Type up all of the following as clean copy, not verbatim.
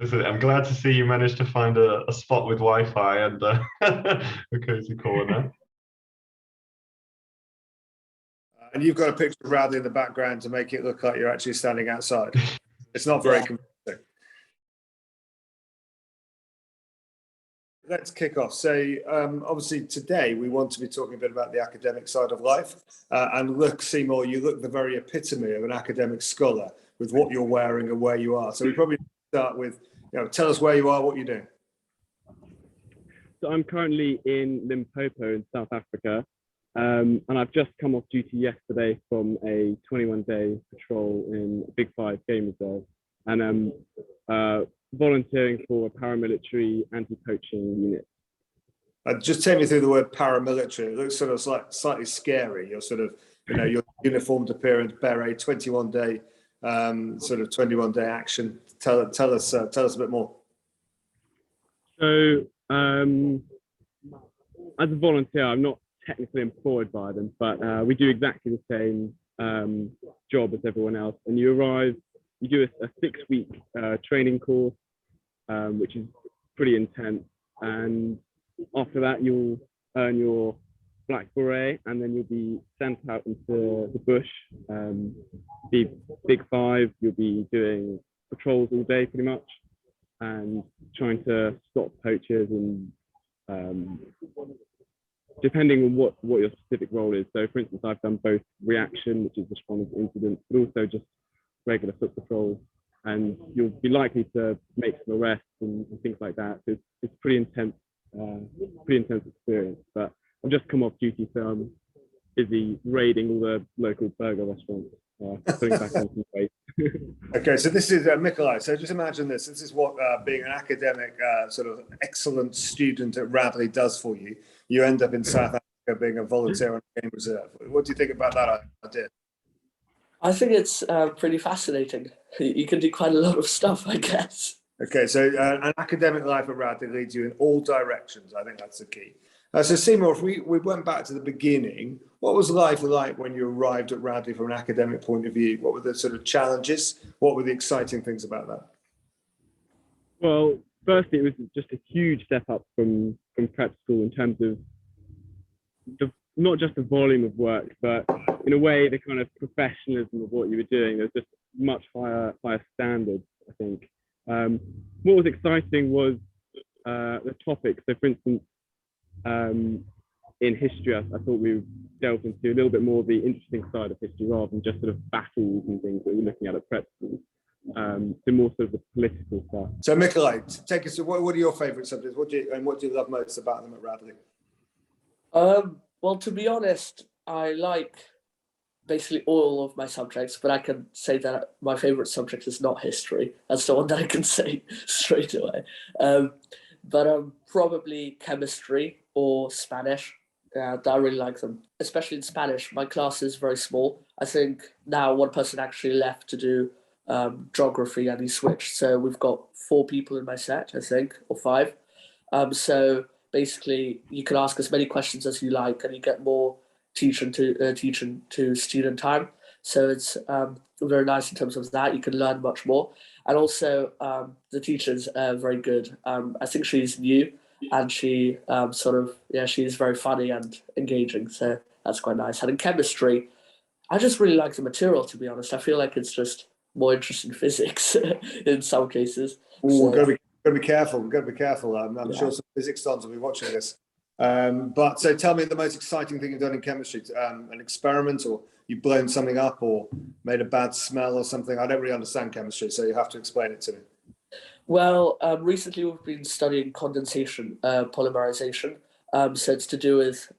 Listen, I'm glad to see you managed to find a spot with Wi-Fi and a cozy corner. And you've got a picture of Radley in the background to make it look like you're actually standing outside. It's not very convincing. Let's kick off. So obviously today we want to be talking a bit about the academic side of life. And look, Seymour, you look the very epitome of an academic scholar with what you're wearing and where you are. So we probably start with, tell us where you are, what you're doing. So I'm currently in Limpopo in South Africa. And I've just come off duty yesterday from a 21-day patrol in Big Five Game Reserve. And I'm volunteering for a paramilitary anti-poaching unit. Just take me through the word paramilitary. It looks sort of slightly scary. You're sort of, your uniformed appearance, beret, 21-day, sort of 21-day action. Tell us a bit more. So as a volunteer, I'm not technically employed by them, but we do exactly the same job as everyone else. And you arrive, you do a 6-week training course, which is pretty intense. And after that, you'll earn your black beret, and then you'll be sent out into the bush. The Big Five, you'll be doing patrols all day pretty much, and trying to stop poachers and depending on what your specific role is. So for instance, I've done both reaction, which is responding to incidents, but also just regular foot patrols, and you'll be likely to make some arrests and things like that. So it's pretty intense experience. But I've just come off duty, so I'm busy raiding all the local burger restaurants, putting back on some weight. Okay, so this is Mikolaj. So just imagine this. This is what being an academic, sort of excellent student at Radley does for you. You end up in South Africa being a volunteer on a game reserve. What do you think about that idea? I think it's pretty fascinating. You can do quite a lot of stuff, I guess. Okay, so an academic life at Radley leads you in all directions. I think that's the key. So Seymour, if we went back to the beginning, what was life like when you arrived at Radley from an academic point of view? What were the sort of challenges? What were the exciting things about that? Well, firstly, it was just a huge step up from prep school in terms of not just the volume of work, but in a way, the kind of professionalism of what you were doing. There's just much higher standards, I think. What was exciting was the topic. So for instance, in history, I thought we delved into a little bit more of the interesting side of history rather than just sort of battles and things that we're looking at prep school. So more sort of the political stuff. So Mikolaj, take us to what are your favourite subjects? What do you love most about them at Radley? Well, to be honest, I like basically all of my subjects, but I can say that my favourite subject is not history. That's the one that I can say straight away. But probably chemistry or Spanish. I really like them, especially in Spanish. My class is very small. I think now one person actually left to do geography, and he switched. So we've got 4 people in my set, I think, or 5. So basically, you can ask as many questions as you like, and you get more teaching to student time. So it's very nice in terms of that. You can learn much more, and also the teacher's very good. I think she's new, and she she's very funny and engaging. So that's quite nice. And in chemistry, I just really like the material. To be honest, I feel like it's just more interesting physics in some cases. We've got to be careful. We've got to be careful. I'm sure some physics stars will be watching this. But so tell me the most exciting thing you've done in chemistry, an experiment, or you've blown something up or made a bad smell or something. I don't really understand chemistry, so you have to explain it to me. Well, recently we've been studying condensation, polymerization. So it's to do with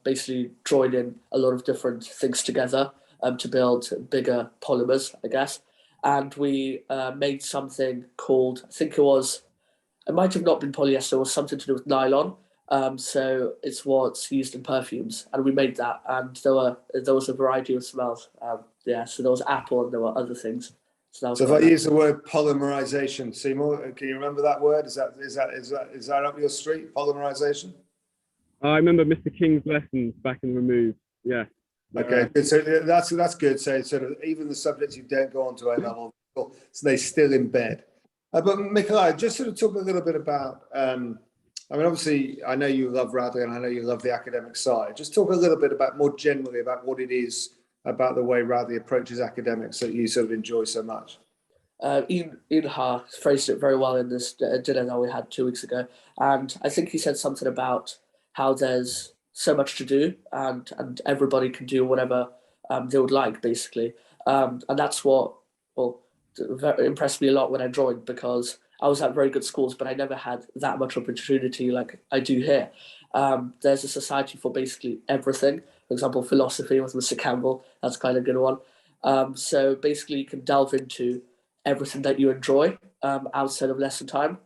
basically joining a lot of different things together to build bigger polymers, I guess. And we made something called, I think it might have not been polyester, it was something to do with nylon. So it's what's used in perfumes, and we made that, and there was a variety of smells. So there was apple and there were other things. So if I use the word polymerization, Seymour, can you remember that word? Is that up your street? Polymerization? I remember Mr. King's lessons back in Remove. Yeah. Okay, good. So that's good. So sort of even the subjects you don't go on to A level, so they still embed. But Nikolai, just sort of talk a little bit about, I mean, obviously, I know you love Radley and I know you love the academic side. Just talk a little bit about more generally about what it is about the way Radley approaches academics that you sort of enjoy so much. Ian Ha phrased it very well in this dinner that we had 2 weeks ago. And I think he said something about how there's so much to do and everybody can do whatever they would like, basically. And that's what, well, impressed me a lot when I joined, because I was at very good schools, but I never had that much opportunity like I do here. There's a society for basically everything. For example, philosophy with Mr. Campbell, that's kind of a good one. So basically, you can delve into everything that you enjoy outside of lesson time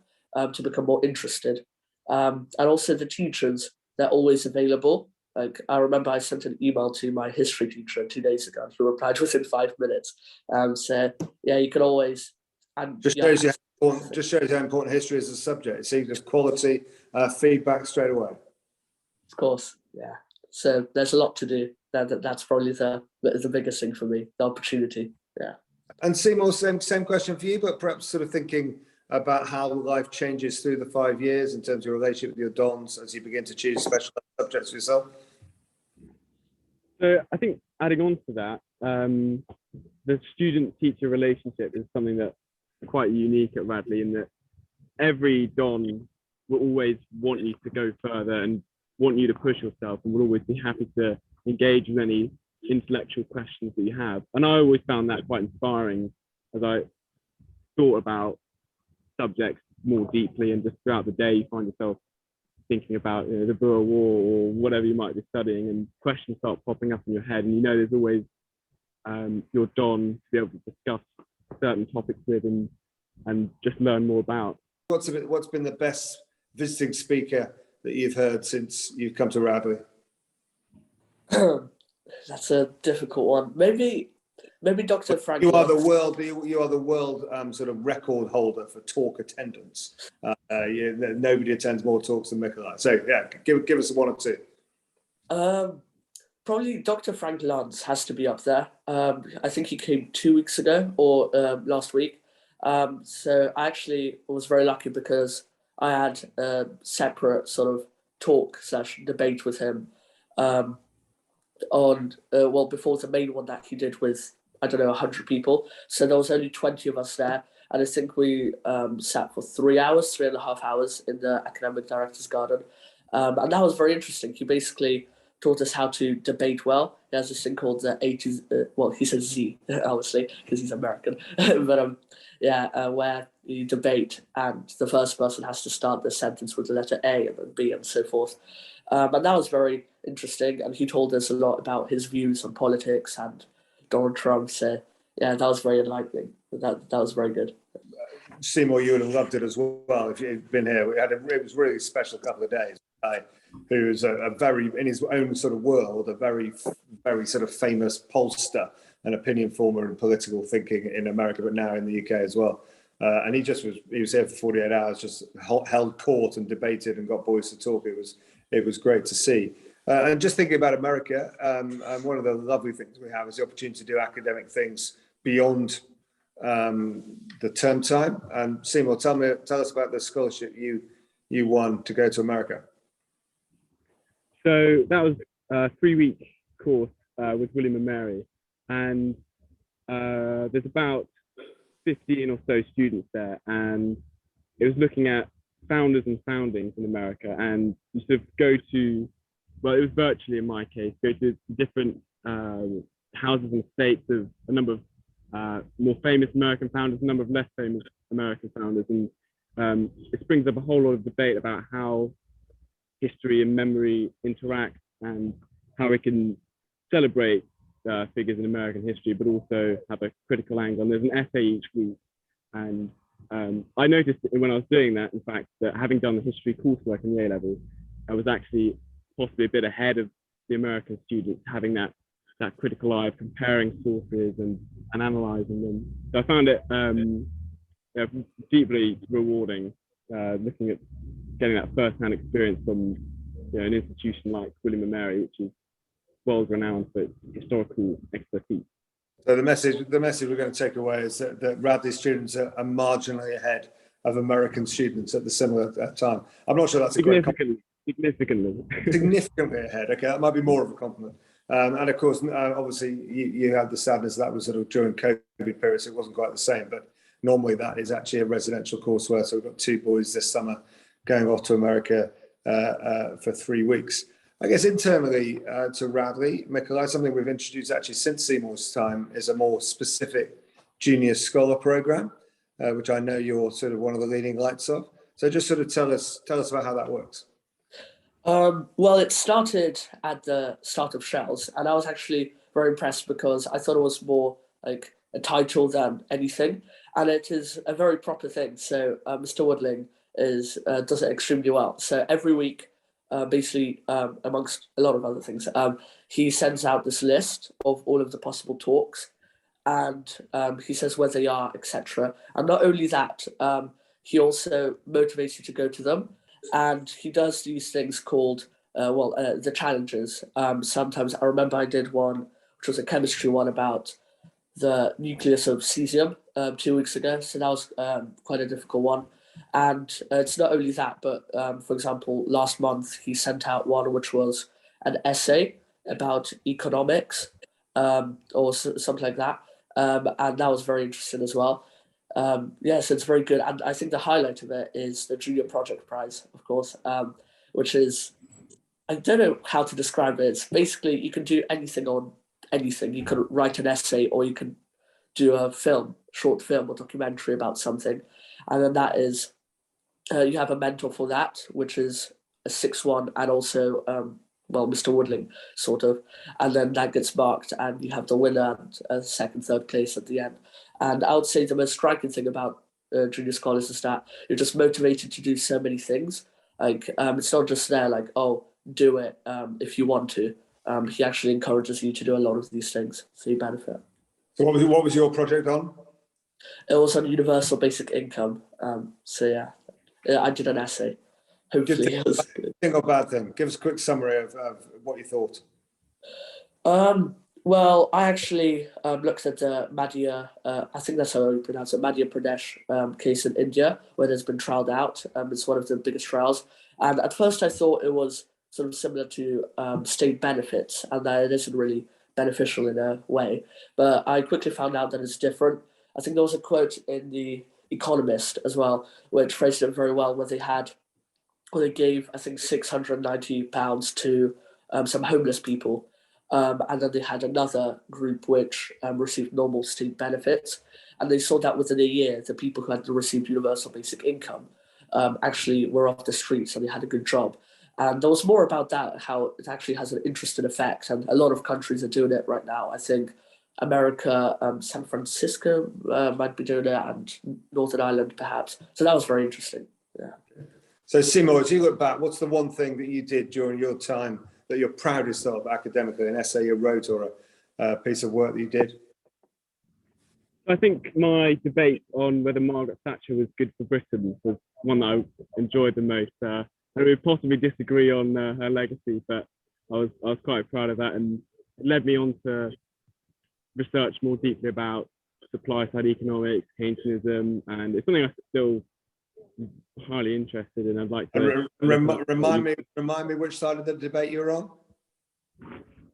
to become more interested. And also the teachers, they're always available. Like, I remember I sent an email to my history teacher 2 days ago, and he replied within 5 minutes. So yeah, you can always. And just shows you just shows how important history is as a subject. See, there's quality feedback straight away. Of course, yeah. So there's a lot to do. That's probably the biggest thing for me, the opportunity. Yeah. And Seymour, same question for you, but perhaps sort of thinking about how life changes through the 5 years in terms of your relationship with your dons as you begin to choose special subjects for yourself. So I think adding on to that, the student-teacher relationship is something that's quite unique at Radley, in that every don will always want you to go further and want you to push yourself, and will always be happy to engage with any intellectual questions that you have. And I always found that quite inspiring as I thought about subjects more deeply, and just throughout the day you find yourself thinking about, you know, the Boer War or whatever you might be studying, and questions start popping up in your head, and you know there's always your don to be able to discuss certain topics with and just learn more about. What's been the best visiting speaker that you've heard since you've come to Radley? That's a difficult one. Maybe Dr. Frank. You are the world sort of record holder for talk attendance. Nobody attends more talks than Nikolai. So yeah, give us one or two. Probably Dr. Frank Lantz has to be up there. I think he came 2 weeks ago or last week. So I actually was very lucky because I had a separate sort of talk / debate with him before the main one that he did with, I don't know, 100 people. So there was only 20 of us there. And I think we sat for 3.5 hours in the academic director's garden. And that was very interesting. He basically taught us how to debate well. He has this thing called the A to, he says Z, obviously, because he's American. But where you debate and the first person has to start the sentence with the letter A and then B and so forth. And that was very interesting. And he told us a lot about his views on politics and Donald Trump. So yeah, that was very enlightening. That was very good. Seymour, you would have loved it as well if you'd been here. It was really a special couple of days. Who is a very, in his own sort of world, a very, very sort of famous pollster and opinion former in political thinking in America, but now in the UK as well. And he was here for 48 hours, just held court and debated and got boys to talk. It was great to see. And just thinking about America, and one of the lovely things we have is the opportunity to do academic things beyond the term time. And Seymour, tell us about the scholarship you won to go to America. So that was a 3-week course with William and Mary, and there's about 15 or so students there, and it was looking at founders and foundings in America, and you sort of go to, well, it was virtually in my case, go to different houses and estates of a number of more famous American founders, a number of less famous American founders, and it springs up a whole lot of debate about how history and memory interact and how we can celebrate figures in American history, but also have a critical angle. And there's an essay each week. And I noticed when I was doing that, in fact, that having done the history coursework in the A-level, I was actually possibly a bit ahead of the American students, having that critical eye of comparing sources and analysing them. So I found it deeply rewarding, looking at getting that first-hand experience from an institution like William and Mary, which is world renowned for its historical expertise. So the message we're going to take away is that Radley students are marginally ahead of American students at the similar time. I'm not sure that's a great compliment. Significantly ahead. Okay, that might be more of a compliment. And of course, obviously, you had the sadness that was sort of during COVID period, so it wasn't quite the same. But normally, that is actually a residential courseware. So we've got 2 boys this summer going off to America for 3 weeks. I guess internally to Radley, Mikolaj, something we've introduced actually since Seymour's time is a more specific junior scholar program, which I know you're sort of one of the leading lights of. So just sort of tell us about how that works. Well, it started at the start of Shells, and I was actually very impressed because I thought it was more like a title than anything, and it is a very proper thing. So Mr. Woodling does it extremely well. So every week, basically, amongst a lot of other things, he sends out this list of all of the possible talks, and he says where they are, etc. And not only that, he also motivates you to go to them. And he does these things called, the challenges. Sometimes I remember I did one, which was a chemistry one about the nucleus of cesium 2 weeks ago. So that was quite a difficult one. And it's not only that, but for example, last month he sent out one which was an essay about economics or something like that. And that was very interesting as well. So it's very good. And I think the highlight of it is the Junior Project Prize, of course, which is, I don't know how to describe it. It's basically, you can do anything on anything. You can write an essay or you can do a short film or documentary about something. And then that is, you have a mentor for that, which is a 6-1 and also, Mr. Woodling, sort of. And then that gets marked and you have the winner and second, third place at the end. And I would say the most striking thing about junior scholars is that you're just motivated to do so many things. Like, it's not just there like, oh, do it if you want to. He actually encourages you to do a lot of these things, so you benefit. So what was your project on? It was on universal basic income. I did an essay. Hopefully it was good. Thing or bad thing? Give us a quick summary of what you thought. Well, I actually looked at the Madhya, I think that's how you pronounce it, Madhya Pradesh case in India, where there's been trialed out. It's one of the biggest trials. And at first I thought it was sort of similar to state benefits and that it isn't really beneficial in a way. But I quickly found out that it's different. I think there was a quote in The Economist as well, which phrased it very well, where they gave, I think, £690 to some homeless people. And then they had another group which received normal state benefits. And they saw that within a year, the people who had received universal basic income actually were off the streets and they had a good job. And there was more about that, how it actually has an interesting effect. And a lot of countries are doing it right now. I think America, San Francisco might be doing it, and Northern Ireland perhaps. So that was very interesting. Yeah. So Seymour, as you look back, what's the one thing that you did during your time that you're proudest of academically, an essay you wrote or a piece of work that you did? I think my debate on whether Margaret Thatcher was good for Britain was one that I enjoyed the most. And we possibly disagree on her legacy, but I was quite proud of that, and it led me on to research more deeply about supply side economics, Keynesianism, and it's something I'm still highly interested in. I'd like to remind me which side of the debate you're on.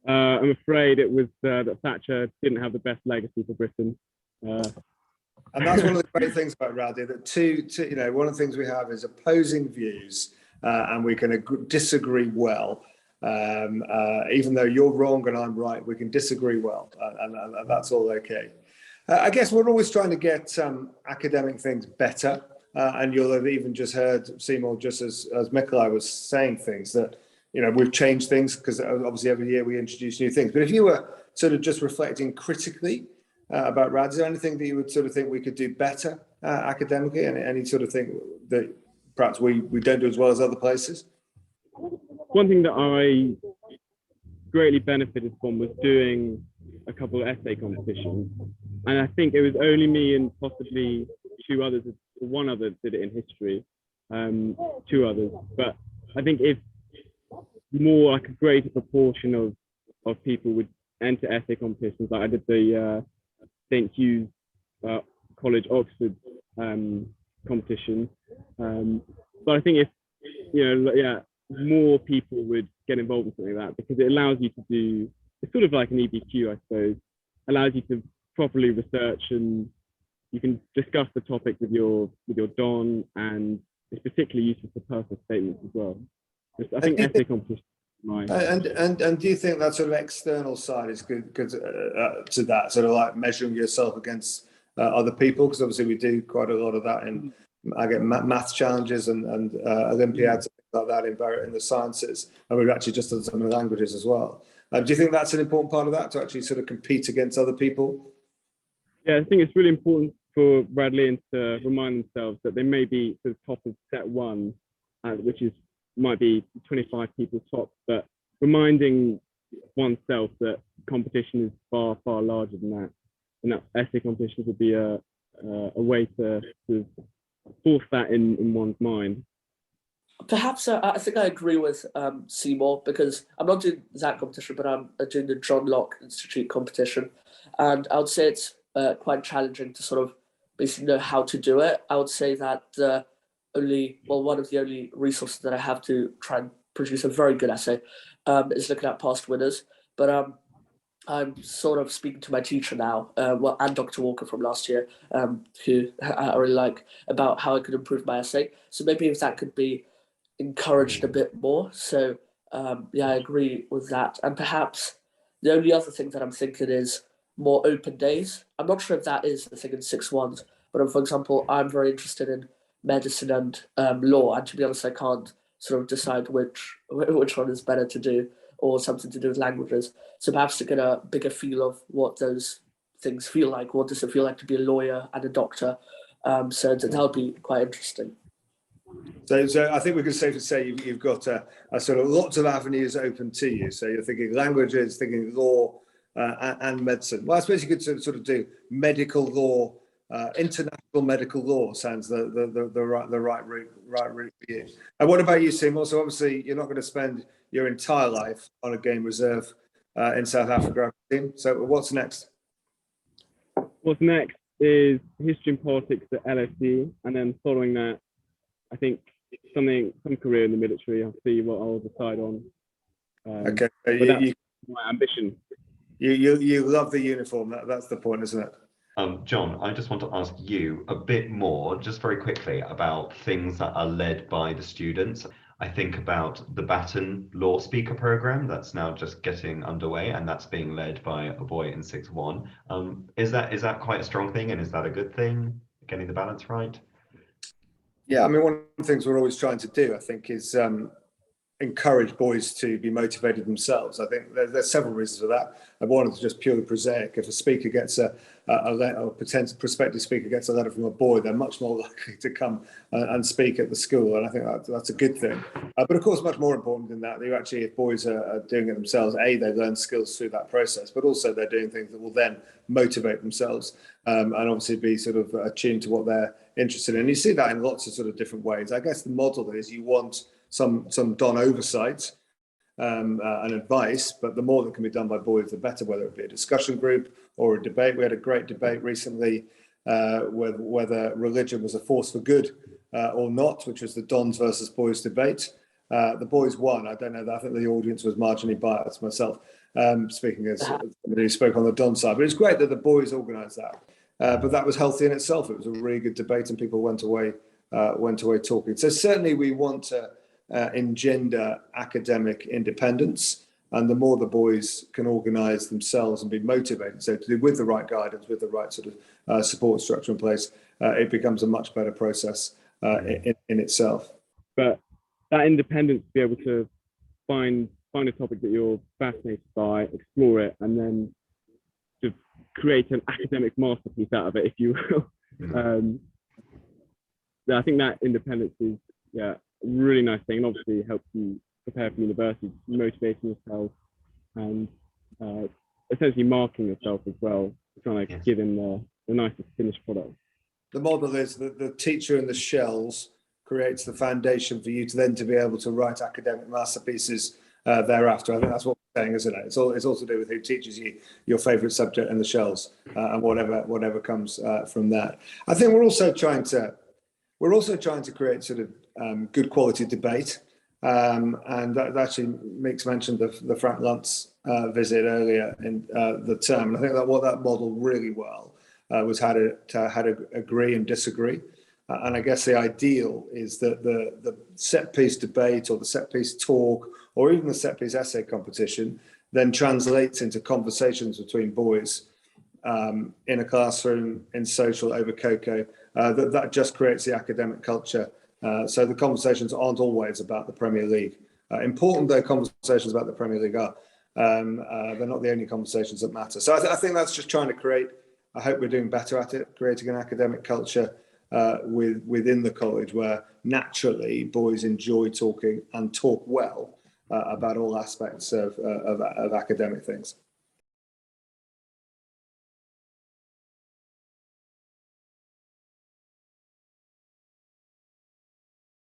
I'm afraid it was that Thatcher didn't have the best legacy for Britain. And that's one of the great things about Radley, that one of the things we have is opposing views, and we can disagree well. Even though you're wrong and I'm right, we can disagree well, and that's all okay. I guess we're always trying to get academic things better, and you'll have even just heard Seymour, just as Mikolaj was saying things that, we've changed things because obviously every year we introduce new things. But if you were sort of just reflecting critically about Radley, is there anything that you would sort of think we could do better academically, and any sort of thing that perhaps we don't do as well as other places? One thing that I greatly benefited from was doing a couple of essay competitions, and I think it was only me and possibly one other did it in history, 2 others. But I think if more like a greater proportion of people would enter essay competitions, like I did the St. Hugh's College, Oxford competition. But I think if, more people would get involved in something like that, because it allows you to do, it's sort of like an EBQ, I suppose, allows you to properly research, and you can discuss the topic with your Don, and it's particularly useful for personal statements as well. I think essay competition. And do you think that sort of external side is good to that, sort of like measuring yourself against other people? Because obviously we do quite a lot of that in, I get maths challenges and Olympiads and things like that in the sciences, and we've actually just done some of the languages as well. Do you think that's an important part of that, to actually sort of compete against other people? Yeah, I think it's really important for Bradleyans to remind themselves that they may be to the top of set one, which might be 25 people top, but reminding oneself that competition is far, far larger than that, and that essay competitions would be a way to force that in one's mind. Perhaps I think I agree with Seymour, because I'm not doing that competition, but I'm doing the John Locke Institute competition, and I would say it's quite challenging to sort of basically know how to do it. I would say that one of the only resources that I have to try and produce a very good essay is looking at past winners. But I'm sort of speaking to my teacher now, and Dr. Walker from last year, who I really like, about how I could improve my essay. So maybe if that could be encouraged a bit more. So I agree with that. And perhaps the only other thing that I'm thinking is more open days. I'm not sure if that is the thing in 6-1s, but for example, I'm very interested in medicine and law, and to be honest, I can't sort of decide which one is better to do, or something to do with languages. So perhaps to get a bigger feel of what those things feel like. What does it feel like to be a lawyer and a doctor? So that would be quite interesting. So I think we can safely say you've got a sort of lots of avenues open to you. So you're thinking languages, thinking law, and medicine. Well, I suppose you could sort of do medical law, international medical law sounds the right route for you. And what about you, Seymour? So obviously you're not going to spend your entire life on a game reserve in South Africa. So what's next? What's next is history and politics at LSE, and then following that, I think some career in the military. I'll see what I'll decide on. Okay, that's my ambition. You love the uniform. That's the point, isn't it? John, I just want to ask you a bit more, just very quickly, about things that are led by the students. I think about the Baton Law Speaker Program that's now just getting underway, and that's being led by a boy in 6-1. Is that quite a strong thing, and is that a good thing, getting the balance right? Yeah, I mean, one of the things we're always trying to do, I think, is encourage boys to be motivated themselves. I think there's several reasons for that. And one is just purely prosaic. If a speaker gets a letter, or potential prospective speaker gets a letter from a boy, they're much more likely to come and speak at the school. And I think that's a good thing. But of course, much more important than that, if boys are doing it themselves, they learn skills through that process, but also they're doing things that will then motivate themselves and obviously be sort of attuned to what they're interested in. And you see that in lots of sort of different ways. I guess the model is you want some Don oversight and advice, but the more that can be done by boys, the better, whether it be a discussion group or a debate. We had a great debate recently whether religion was a force for good or not, which was the Dons versus boys debate. The boys won. I don't know. I think the audience was marginally biased myself, speaking as somebody who spoke on the Don side. But it's great that the boys organised that. But that was healthy in itself. It was a really good debate, and people went away talking. So certainly we want to engender academic independence, and the more the boys can organise themselves and be motivated, so to do with the right guidance, with the right sort of support structure in place, it becomes a much better process in itself. But that independence, to be able to find a topic that you're fascinated by, explore it, and then to create an academic masterpiece out of it, if you will. I think that independence is a really nice thing, and obviously helps you prepare for university, motivating yourself and essentially marking yourself as well, trying to give him the nicest finished product. The model is that the teacher in the shells creates the foundation for you to then to be able to write academic masterpieces thereafter. I think that's what we're saying, isn't it? It's all to do with who teaches you your favourite subject in the shells, and whatever comes from that. I think we're also trying to create sort of good quality debate. And that actually makes mention of the Frank Luntz visit earlier in the term. And I think that what that modeled really well was how to agree and disagree. And I guess the ideal is that the set piece debate or the set piece talk or even the set piece essay competition then translates into conversations between boys in a classroom, in social, over cocoa. That just creates the academic culture. So the conversations aren't always about the Premier League. Important though conversations about the Premier League are, they're not the only conversations that matter. So I think that's just trying to create, I hope we're doing better at it, creating an academic culture within the college where naturally boys enjoy talking and talk well about all aspects of academic things.